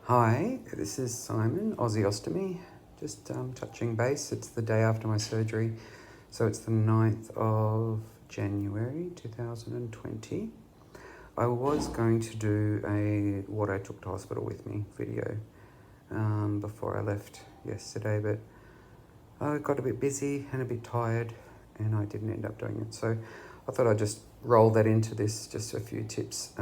Hi, this is Simon, AussieOstomy. Just touching base. It's the day after my surgery, so it's the 9th of January 2020. I was going to do a what I took to hospital with me video before I left yesterday, but I got a bit busy and a bit tired and I didn't end up doing it. So I thought I'd just roll that into this, just a few tips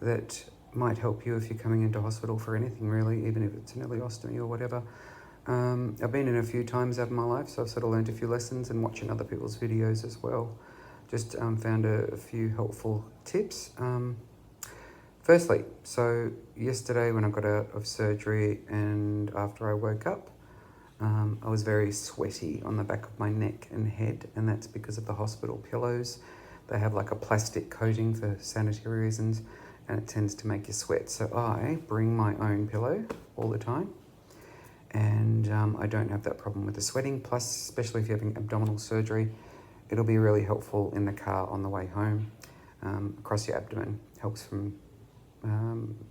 that might help you if you're coming into hospital for anything really, even if it's an ileostomy or whatever. I've been in a few times over my life, so I've sort of learned a few lessons and watching other people's videos as well. Just found a few helpful tips. Firstly, so yesterday when I got out of surgery and after I woke up, I was very sweaty on the back of my neck and head, and that's because of the hospital pillows. They have like a plastic coating for sanitary reasons, and it tends to make you sweat. So I bring my own pillow all the time, and I don't have that problem with the sweating. Plus, especially if you're having abdominal surgery, it'll be really helpful in the car on the way home. Across your abdomen helps from a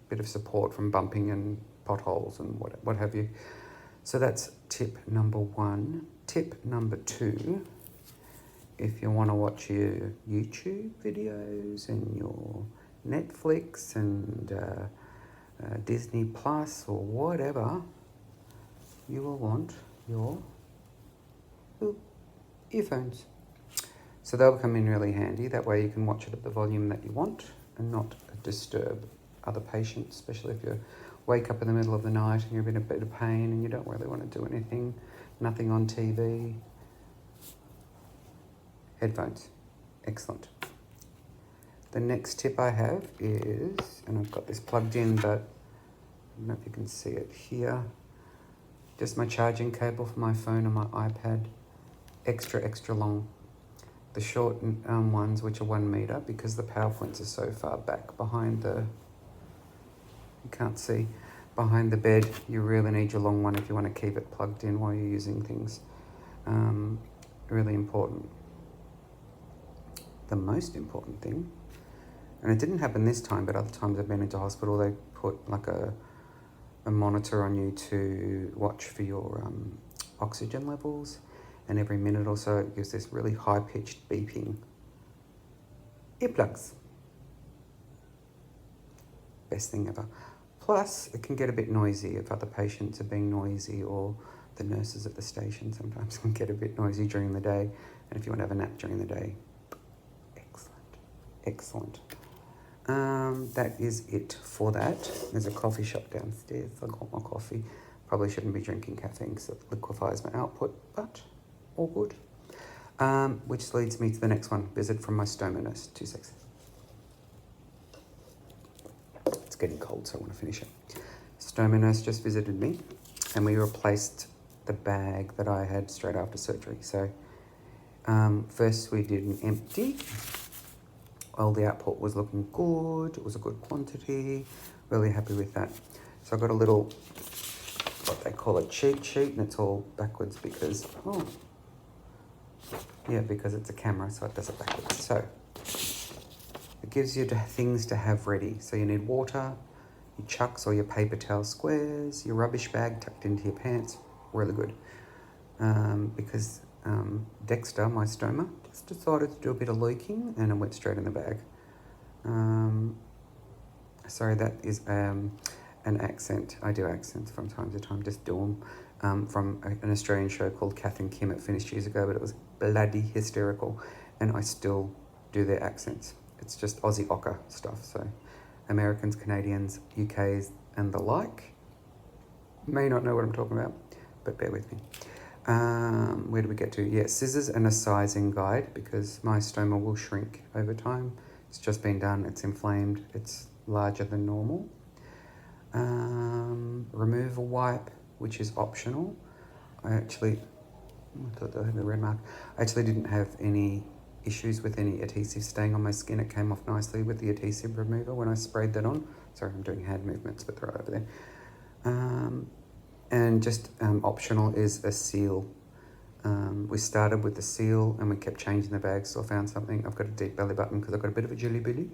bit of support from bumping and potholes and what have you. So that's tip number one. Tip number two, if you want to watch your YouTube videos and your Netflix and Disney Plus or whatever, you will want your earphones. So they'll come in really handy. That way you can watch it at the volume that you want and not disturb other patients, especially if you wake up in the middle of the night and you're in a bit of pain and you don't really want to do anything, nothing on TV. Headphones, excellent. The next tip I have is, and I've got this plugged in, but I don't know if you can see it here, just my charging cable for my phone and my iPad, extra long. The short ones, which are 1 meter, because the power points are so far back behind you can't see, behind the bed, you really need your long one if you want to keep it plugged in while you're using things. Really important. The most important thing, and it didn't happen this time, but other times I've been into hospital, they put like a monitor on you to watch for your oxygen levels, and every minute or so it gives this really high-pitched beeping. Earplugs. Best thing ever. Plus, it can get a bit noisy if other patients are being noisy, or the nurses at the station sometimes can get a bit noisy during the day, and if you want to have a nap during the day, excellent. That is it for that. There's a coffee shop downstairs. I got my coffee. Probably shouldn't be drinking caffeine because it liquefies my output, but all good. Which leads me to the next one. Visit from my stoma nurse. 2 seconds. It's getting cold, so I want to finish it. Stoma nurse just visited me, and we replaced the bag that I had straight after surgery. So first we did an empty. Well, the output was looking good. It was a good quantity. Really happy with that. So I got a little, what they call a cheat sheet, and it's all backwards because, because it's a camera, so it does it backwards. So it gives you things to have ready. So you need water, your chucks or your paper towel squares, your rubbish bag tucked into your pants. Really good. Because Dexter, my stoma, just decided to do a bit of leaking and it went straight in the bag. Sorry, that is an accent. I do accents from time to time, just do them. From an Australian show called Kath and Kim. It finished years ago, but it was bloody hysterical, and I still do their accents. It's just Aussie ochre stuff, so Americans, Canadians, UKs and the like may not know what I'm talking about, but bear with me. Where do we get to? Yeah, scissors and a sizing guide, because my stoma will shrink over time. It's just been done, it's inflamed, it's larger than normal. Remove a wipe, which is optional. I thought they had a red mark. I actually didn't have any issues with any adhesive staying on my skin. It came off nicely with the adhesive remover when I sprayed that on. Sorry, I'm doing hand movements, but they're right over there. And just optional is a seal. We started with the seal and we kept changing the bag, so I found something. I've got a deep belly button because I've got a bit of a jelly belly.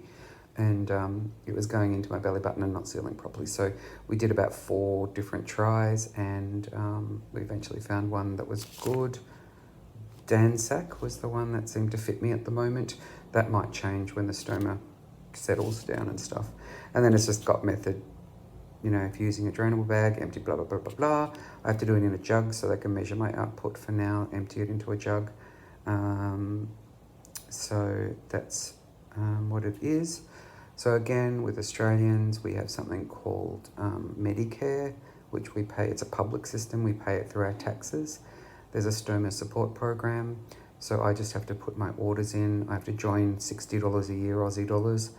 and it was going into my belly button and not sealing properly. So we did about 4 different tries, and we eventually found one that was good. Dansac was the one that seemed to fit me at the moment. That might change when the stoma settles down and stuff. And then it's just got method, you know, if you're using a drainable bag, empty blah, blah, blah, blah, blah. I have to do it in a jug so they can measure my output for now, empty it into a jug. So that's what it is. So again, with Australians, we have something called Medicare, which we pay. It's a public system. We pay it through our taxes. There's a stoma support program. So I just have to put my orders in. I have to join $60 a year, Aussie dollars,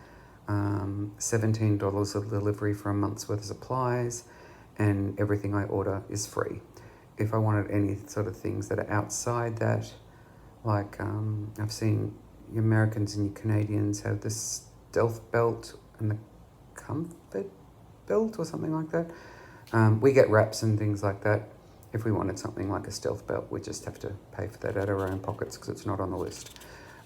$17 of delivery for a month's worth of supplies, and everything I order is free. If I wanted any sort of things that are outside that, like I've seen your Americans and your Canadians have this stealth belt and the comfort belt or something like that. We get wraps and things like that. If we wanted something like a stealth belt, we just have to pay for that out of our own pockets because it's not on the list.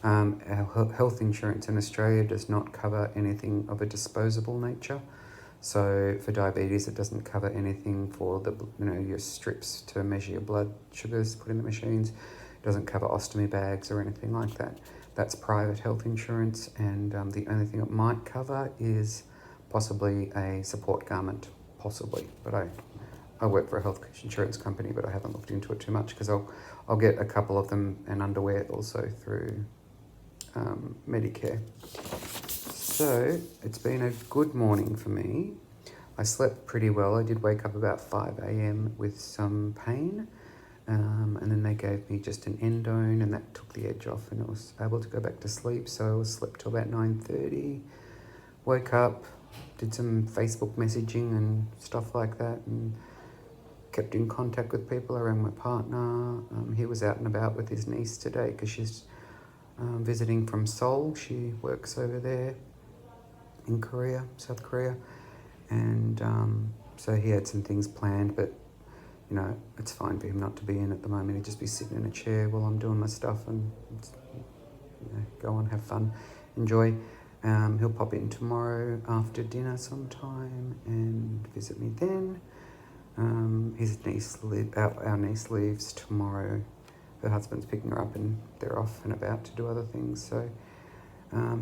Our health insurance in Australia does not cover anything of a disposable nature. So for diabetes, it doesn't cover anything for the, you know, your strips to measure your blood sugars, put in the machines. It doesn't cover ostomy bags or anything like that. That's private health insurance, and the only thing it might cover is possibly a support garment, possibly. But I work for a health insurance company, but I haven't looked into it too much because I'll get a couple of them and underwear also through Medicare. So it's been a good morning for me. I slept pretty well. I did wake up about 5 a.m. with some pain, and then they gave me just an endone, and that took the edge off, and I was able to go back to sleep. So I slept till about 9:30. Woke up, did some Facebook messaging and stuff like that, and kept in contact with people. I rang my partner. He was out and about with his niece today because she's visiting from Seoul. She works over there in Korea, South Korea. And so he had some things planned, but, you know, it's fine for him not to be in at the moment. He'd just be sitting in a chair while I'm doing my stuff and, you know, go on, have fun, enjoy. He'll pop in tomorrow after dinner sometime and visit me then. Our niece leaves tomorrow. Her husband's picking her up and they're off and about to do other things, so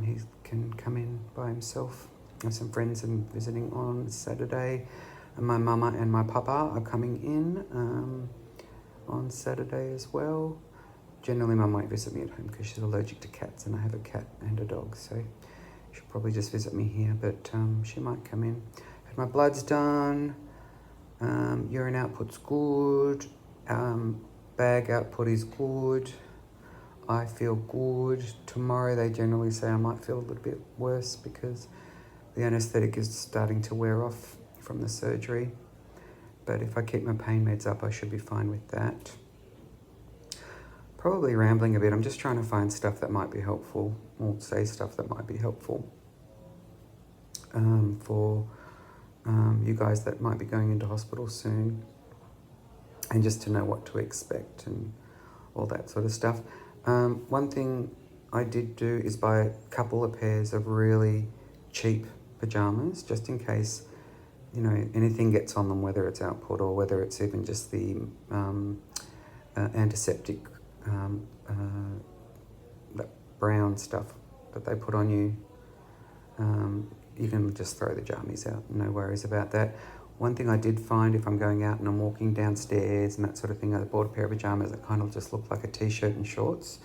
he can come in by himself. I have some friends I'm visiting on Saturday, and my mama and my papa are coming in on Saturday as well. Generally, Mum won't visit me at home because she's allergic to cats, and I have a cat and a dog, so she'll probably just visit me here, but she might come in. Had my bloods done. Urine output's good, bag output is good, I feel good. Tomorrow they generally say I might feel a little bit worse because the anaesthetic is starting to wear off from the surgery, but if I keep my pain meds up I should be fine with that. Probably rambling a bit. I'm just trying to find stuff that might be helpful, or say stuff that might be helpful for you guys that might be going into hospital soon, and just to know what to expect and all that sort of stuff. One thing I did do is buy a couple of pairs of really cheap pajamas, just in case, you know, anything gets on them, whether it's output or whether it's even just the antiseptic, that brown stuff that they put on you. You can just throw the jammies out, no worries about that. One thing I did find, if I'm going out and I'm walking downstairs and that sort of thing, I bought a pair of pajamas that kind of just look like a t-shirt and shorts.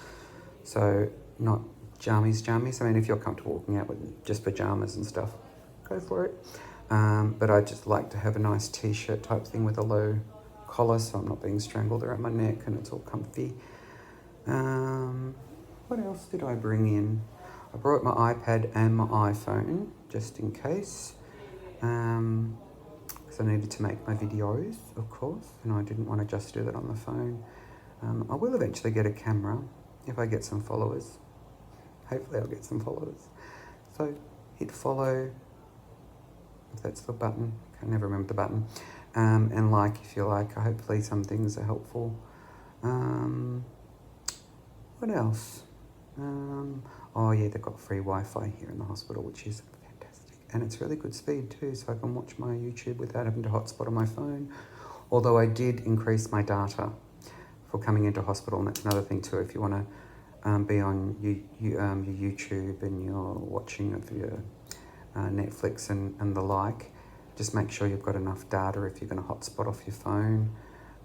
So not jammies. I mean, if you're comfortable walking out with just pajamas and stuff, go for it. But I just like to have a nice t-shirt type thing with a low collar so I'm not being strangled around my neck and it's all comfy. What else did I bring in? I brought my iPad and my iPhone, just in case. Because I needed to make my videos, of course, and I didn't want to just do that on the phone. I will eventually get a camera if I get some followers. Hopefully I'll get some followers. So hit follow, if that's the button. I can never remember the button. And like if you like. Hopefully some things are helpful. What else? Oh yeah, they've got free Wi-Fi here in the hospital, which is fantastic. And it's really good speed too, so I can watch my YouTube without having to hotspot on my phone. Although I did increase my data for coming into hospital, and that's another thing too. If you want to be on your YouTube and you're watching of your Netflix and the like, just make sure you've got enough data if you're going to hotspot off your phone.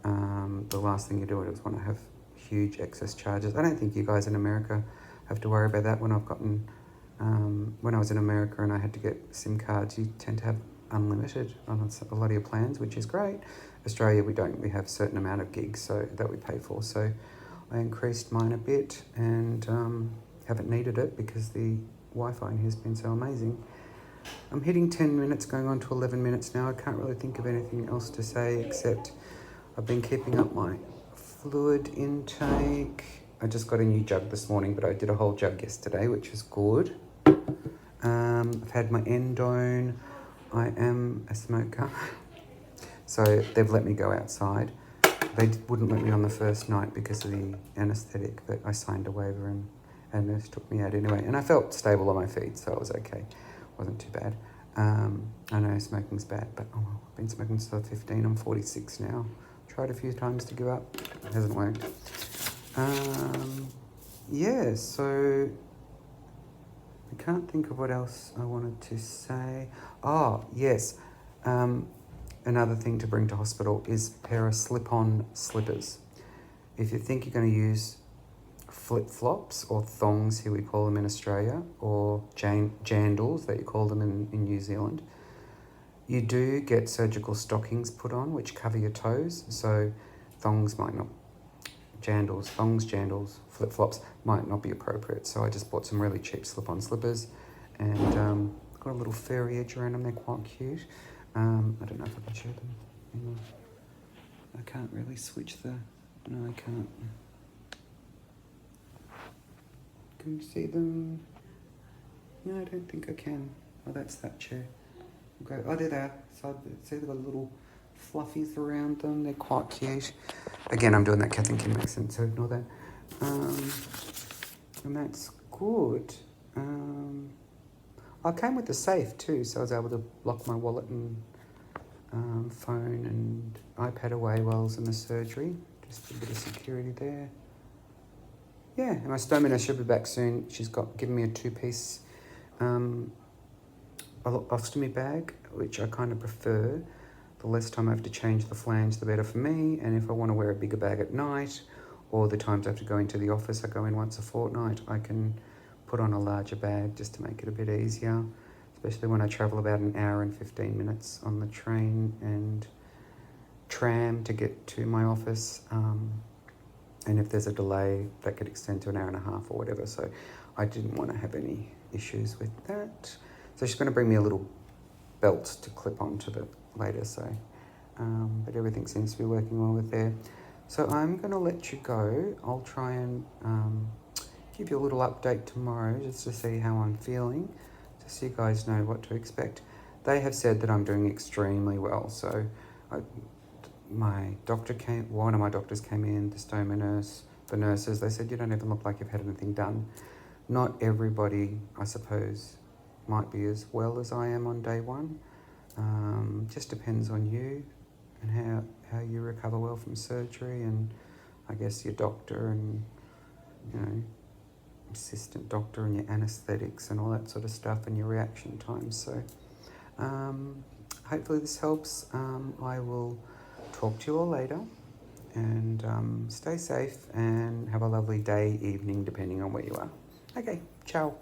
The last thing you do is want to have huge excess charges. I don't think you guys in America have to worry about that. When I was in America and I had to get SIM cards, you tend to have unlimited on a lot of your plans, which is great. Australia, we don't. We have a certain amount of gigs that we pay for. So I increased mine a bit and haven't needed it because the Wi-Fi in here has been so amazing. I'm hitting 10 minutes, going on to 11 minutes now. I can't really think of anything else to say except I've been keeping up my fluid intake. I just got a new jug this morning, but I did a whole jug yesterday, which is good. I've had my endone. I am a smoker. So they've let me go outside. They wouldn't let me on the first night because of the anaesthetic, but I signed a waiver and a nurse took me out anyway. And I felt stable on my feet, so it was okay. Wasn't too bad. I know smoking's bad, but oh well, I've been smoking since I was 15. I'm 46 now. Tried a few times to give up. It hasn't worked. Yeah, so I can't think of what else I wanted to say. Oh, yes. Another thing to bring to hospital is a pair of slip-on slippers. If you think you're going to use flip-flops or thongs, here we call them in Australia, or jandals that you call them in New Zealand, you do get surgical stockings put on which cover your toes, so thongs might not, jandals, flip-flops might not be appropriate. So I just bought some really cheap slip-on slippers and got a little fairy edge around them. They're quite cute. I don't know if I can show them. Hang on. I can't really switch the... No, I can't. Can you see them? No, I don't think I can. Oh, that's that chair. Okay. Oh, there they are. So see, they've got little fluffies around them. They're quite cute. Again, I'm doing that Kath and Kim accent, so ignore that. And that's good. I came with the safe too, so I was able to lock my wallet and phone and iPad away while I was in the surgery. Just a bit of security there. Yeah, and my stomach nurse should be back soon. She's given me a 2-piece ostomy bag, which I kind of prefer. The less time I have to change the flange, the better for me. And if I want to wear a bigger bag at night, or the times I have to go into the office, I go in once a fortnight, I can put on a larger bag just to make it a bit easier, especially when I travel about an hour and 15 minutes on the train and tram to get to my office. And if there's a delay, that could extend to an hour and a half or whatever. So I didn't want to have any issues with that. So she's going to bring me a little belt to clip onto the later. So, but everything seems to be working well with there. So I'm going to let you go. I'll try and give you a little update tomorrow just to see how I'm feeling, just so you guys know what to expect. They have said that I'm doing extremely well. So one of my doctors came in, the stoma nurse, the nurses, they said, you don't even look like you've had anything done. Not everybody, I suppose, might be as well as I am on day one. Just depends on you and how you recover well from surgery, and I guess your doctor and, assistant doctor and your anaesthetics and all that sort of stuff and your reaction times. So hopefully this helps. I will talk to you all later, and stay safe and have a lovely day, evening, depending on where you are. Okay, ciao.